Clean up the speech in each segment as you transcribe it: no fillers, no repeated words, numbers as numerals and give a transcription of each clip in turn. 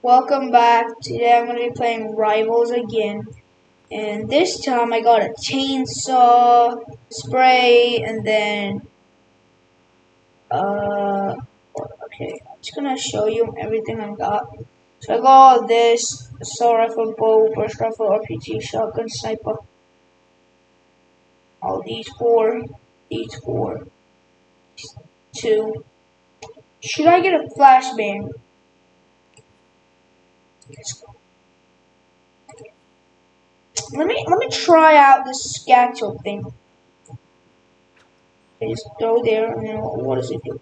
Welcome back. Today I'm going to be playing Rivals again. And this time I got a chainsaw, spray, and then, okay, I'm just going to show you everything I got. So I got all this, assault rifle, bow, burst rifle, RPG, shotgun, sniper. All these four, two. Should I get a flashbang? Let me try out this Scatchel thing. I just go there and then what does it do?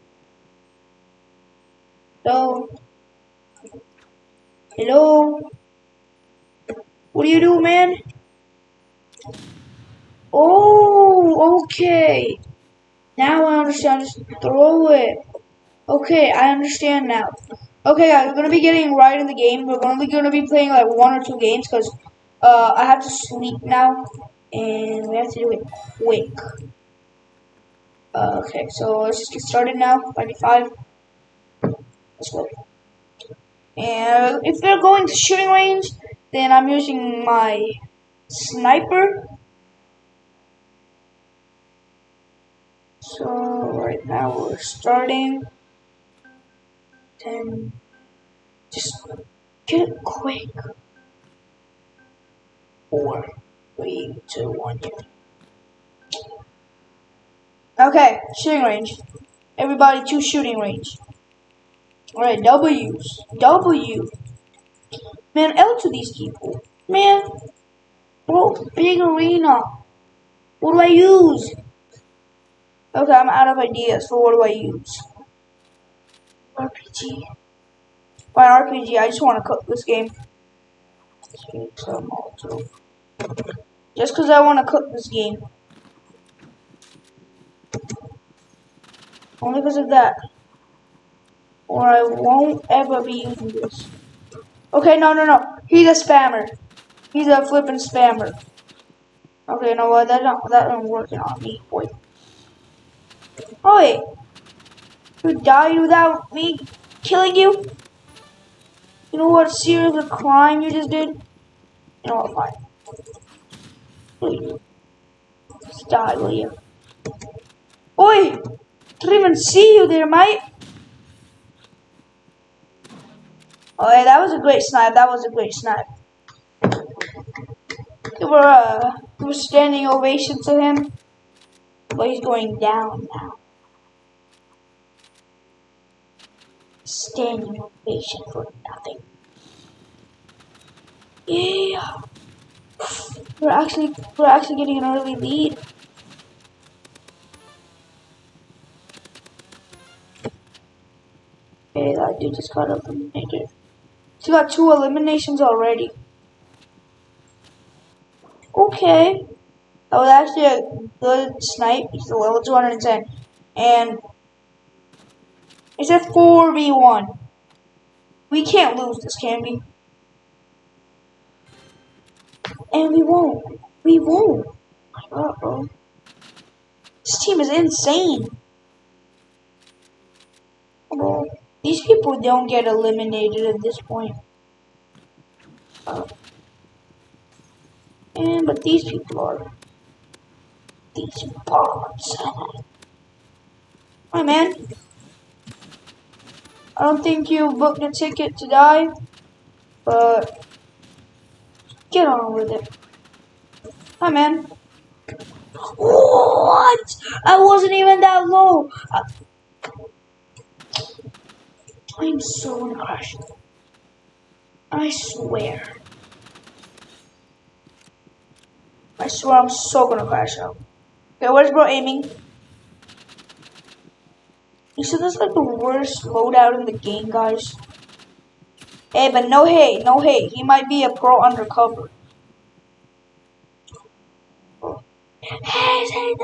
Hello? What do you do, man? Oh, okay. Now I understand. Just throw it. Okay, I understand now. Okay, guys, we're gonna be getting right in the game. We're only gonna be playing like 1 or 2 games because I have to sleep now, and we have to do it quick. Okay, so let's just get started now. 95. Let's go. And if they're going to shooting range, then I'm using my sniper. So right now we're starting. 10. Just get it quick. 4, 3, 2, 1. Okay, shooting range. Everybody to shooting range. Alright, W's. W. Man, L to these people. Man. Bro, big arena. What do I use? Okay, I'm out of ideas. So what do I use? RPG. By RPG, I just want to cook this game. Just because I want to cook this game. Only because of that. Or I won't ever be using this. Okay, no. He's a spammer. He's a flippin' spammer. Okay, you know what? That ain't working on me, boy. Oh wait. You died without me killing you? You know what serious crime you just did? You know what, fine. Please. Just die, will you? Oi! Didn't even see you there, mate. Oh yeah, that was a great snipe. Give a standing ovation to him. But he's going down now. Standing ovation for nothing. Yeah. We're actually getting an early lead. Okay, that dude just got eliminated. He got 2 eliminations already. Okay. That was actually a good snipe. He's a level 210. And it's a 4v1. We can't lose this, can we? And we won't. We won't. My God, bro. This team is insane. Bro. These people don't get eliminated at this point. But these people are. These bots. Hi, man. I don't think you booked a ticket to die, but get on with it. Hi, man. What? I wasn't even that low. I'm so gonna crash. I swear. I'm so gonna crash out. Okay, where's bro aiming? You said this is like the worst loadout in the game, guys. Hey, but no hate. He might be a pro undercover. Hey,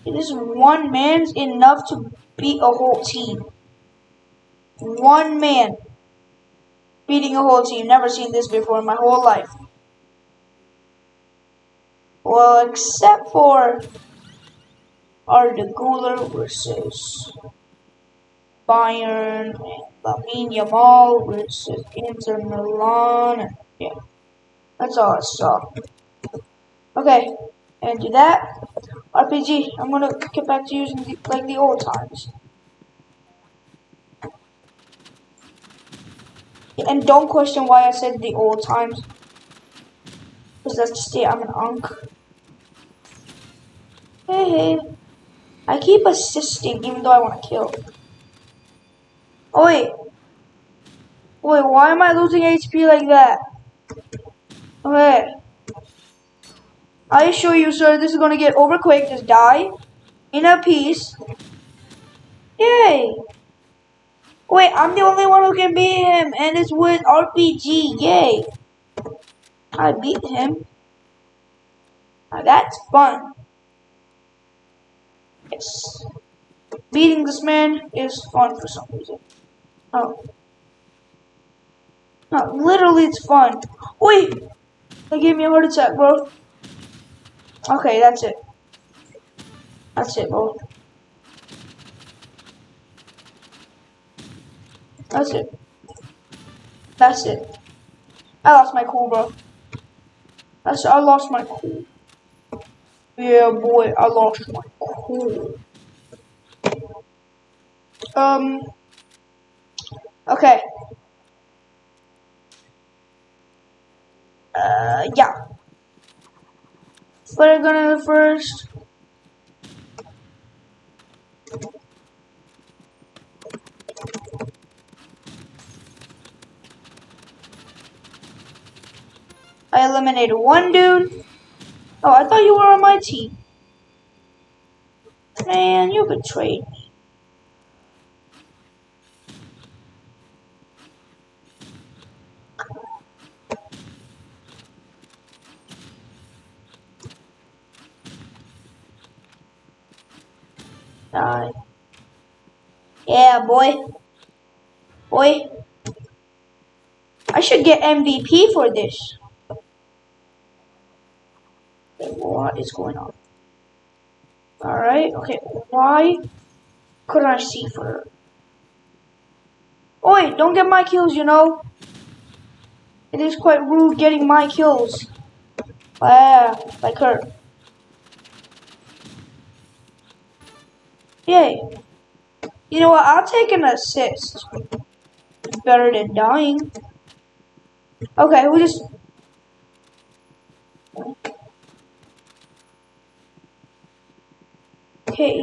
this one man's enough to beat a whole team. One man beating a whole team. Never seen this before in my whole life. Well, except for Ardagula versus Bayern and Lamine Yamal versus Inter Milan. And yeah, that's all I saw. Okay, and do that. RPG, I'm gonna get back to using the old times. And don't question why I said the old times. Because that's just it, I'm an unk. Hey. I keep assisting even though I want to kill. Oh wait. Wait, why am I losing HP like that? Okay. I assure you, sir, this is gonna get over quick. Just die. In a piece. Yay. Wait, I'm the only one who can beat him, and it's with RPG. Yay. I beat him. Now that's fun. Yes. Beating this man is fun for some reason. Oh. No, literally it's fun. Wait! They gave me a heart attack, bro. Okay, that's it. That's it, bro. That's it. That's it. I lost my cool, bro. I lost my cool. Yeah, boy, I lost my cool. Okay. Yeah. But I'm gonna first. I eliminated one dude. Oh, I thought you were on my team. Man, you betrayed me. Die. Yeah, boy. Boy. I should get MVP for this. What is going on? Alright, okay. Why couldn't I see for her? Oi, don't get my kills, you know. It is quite rude getting my kills. Like her. Yay. You know what? I'll take an assist. It's better than dying. Okay, who just... Okay,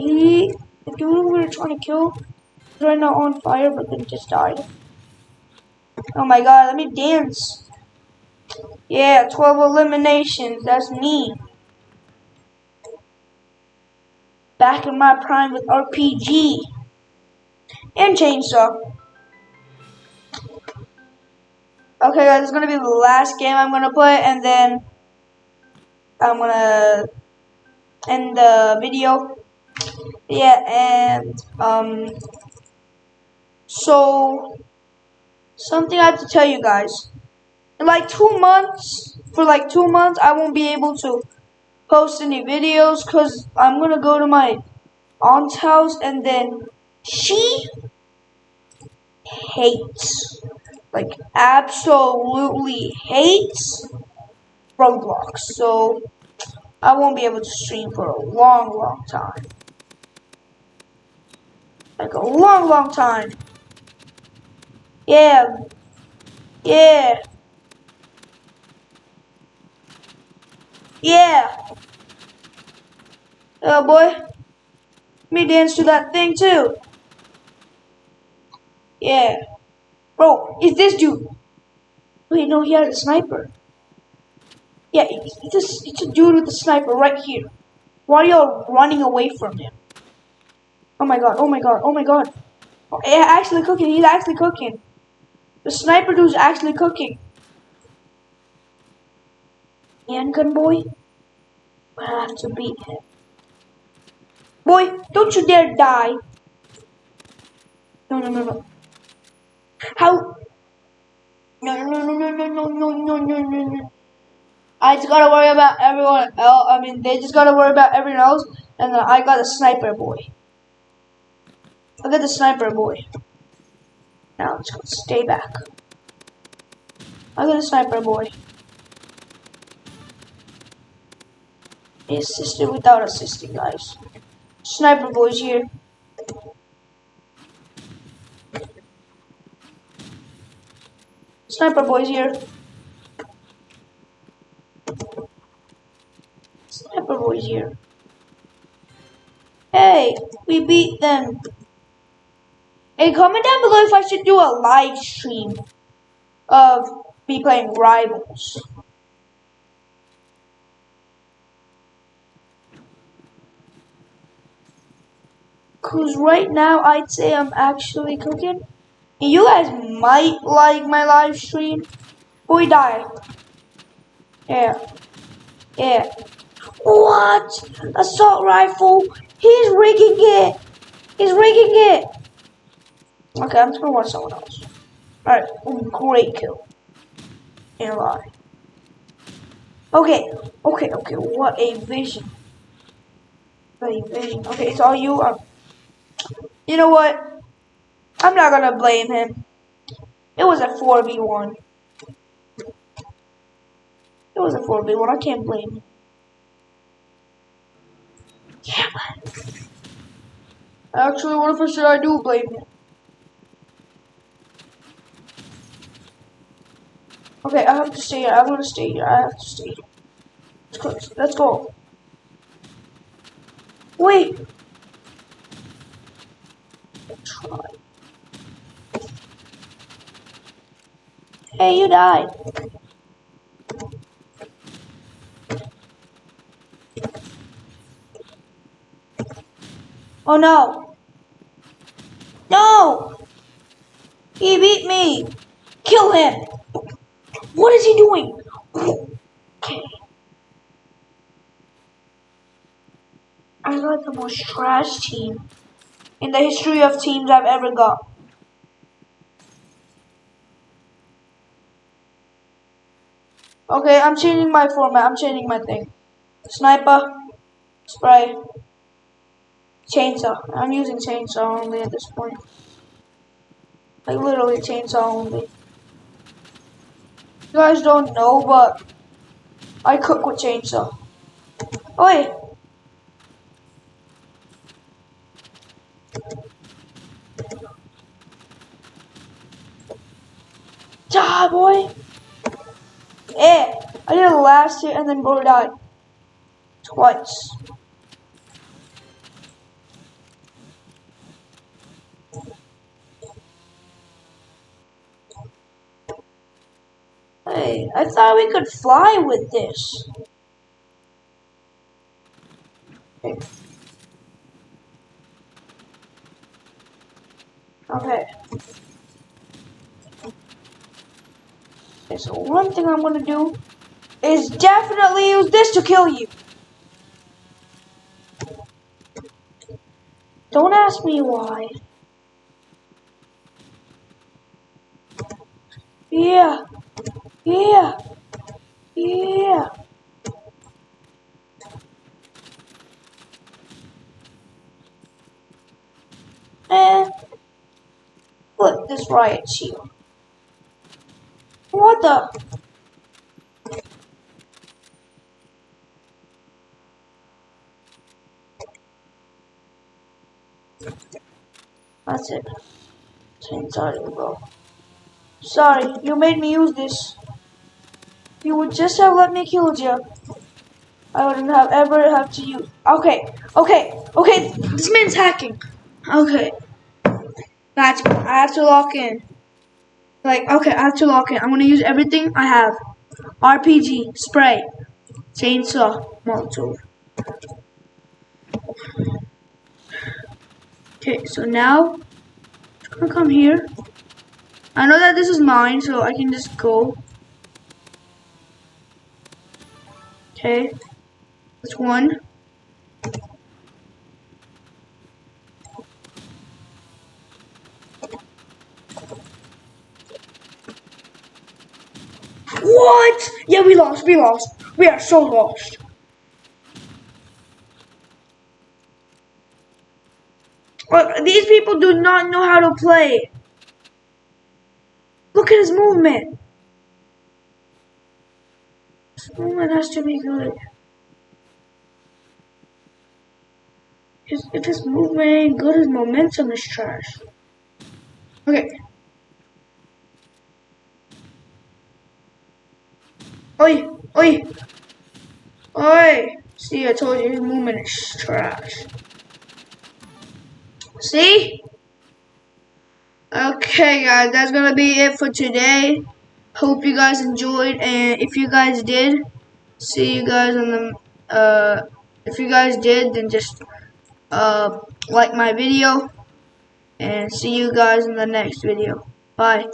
the dude we were trying to kill is right now on fire, but then just died. Oh my god, let me dance. Yeah, 12 eliminations. That's me. Back in my prime with RPG. And Chainsaw. Okay guys, this is going to be the last game I'm going to play, and then I'm going to end the video. Yeah, and, so, something I have to tell you guys. In like 2 months, for like 2 months, I won't be able to post any videos, because I'm going to go to my aunt's house, and then she hates, like absolutely hates Roblox. So I won't be able to stream for a long time. Like a long time. Yeah. Yeah. Yeah. Boy. Let me dance to that thing too. Yeah. Bro, it's this dude. Wait, no, he had a sniper. Yeah, it's a dude with a sniper right here. Why are y'all running away from him? Oh my god, oh my god, oh my god. Oh, yeah, actually cooking, he's actually cooking. The sniper dude's actually cooking. Handgun boy, I have to beat him. Boy, don't you dare die. No. How? No. I just gotta worry about everyone else. I mean, they just gotta worry about everyone else. And then I got a sniper boy. I got the sniper boy. Now let's go stay back. I got a sniper boy. He assisted without assisting, guys. Sniper boy's here. Sniper boy's here. Sniper boy's here. Hey, we beat them. Hey, comment down below if I should do a live stream of me playing Rivals. Cause right now I'd say I'm actually cooking. And you guys might like my live stream. Boy die. Yeah. Yeah. What? Assault rifle? He's rigging it. He's rigging it. Okay, I'm just gonna watch someone else. Alright, great kill. Ain't a lie. Okay, what a vision. What a vision. Okay, it's all you. You know what? I'm not gonna blame him. It was a 4v1. It was a 4v1. I can't blame him. Yeah, man. Actually, what if I do blame him? Okay, I have to stay here. I'm gonna stay here. I have to stay here. Let's go. Wait. Try. Hey, you died. Oh no. No! He beat me. Kill him. What is he doing? Okay. I got the most trash team in the history of teams I've ever got. Okay, I'm changing my format. I'm changing my thing. Sniper, spray, chainsaw. I'm using chainsaw only at this point. Like literally chainsaw only. You guys don't know, but I cook with chainsaw. Oh wait. Die, boy. Yeah, I did it last hit and then boy died. Twice. Hey, I thought we could fly with this. Okay. Okay, so one thing I'm gonna do is definitely use this to kill you. Don't ask me why. Yeah. Yeah. Yeah. And flip this riot shield. What the? That's it. Sorry, bro. Sorry, you made me use this. You would just have let me kill you. I wouldn't have ever have to use. Okay. This man's hacking. Okay. That's cool. I have to lock in. Like, okay, I have to lock in. I'm gonna use everything I have. RPG, spray, chainsaw, Molotov. Okay, so now I'm gonna come here. I know that this is mine, so I can just go. Okay, that's one. What? Yeah, we lost. We are so lost. These people do not know how to play. Look at his movement. His movement has to be good. If his movement ain't good, his momentum is trash. Okay. Oi, oi, oi. See, I told you his movement is trash. See? Okay, guys, that's gonna be it for today. Hope you guys enjoyed, and if you guys did, see you guys on the. If you guys did, then just like my video, and see you guys in the next video. Bye.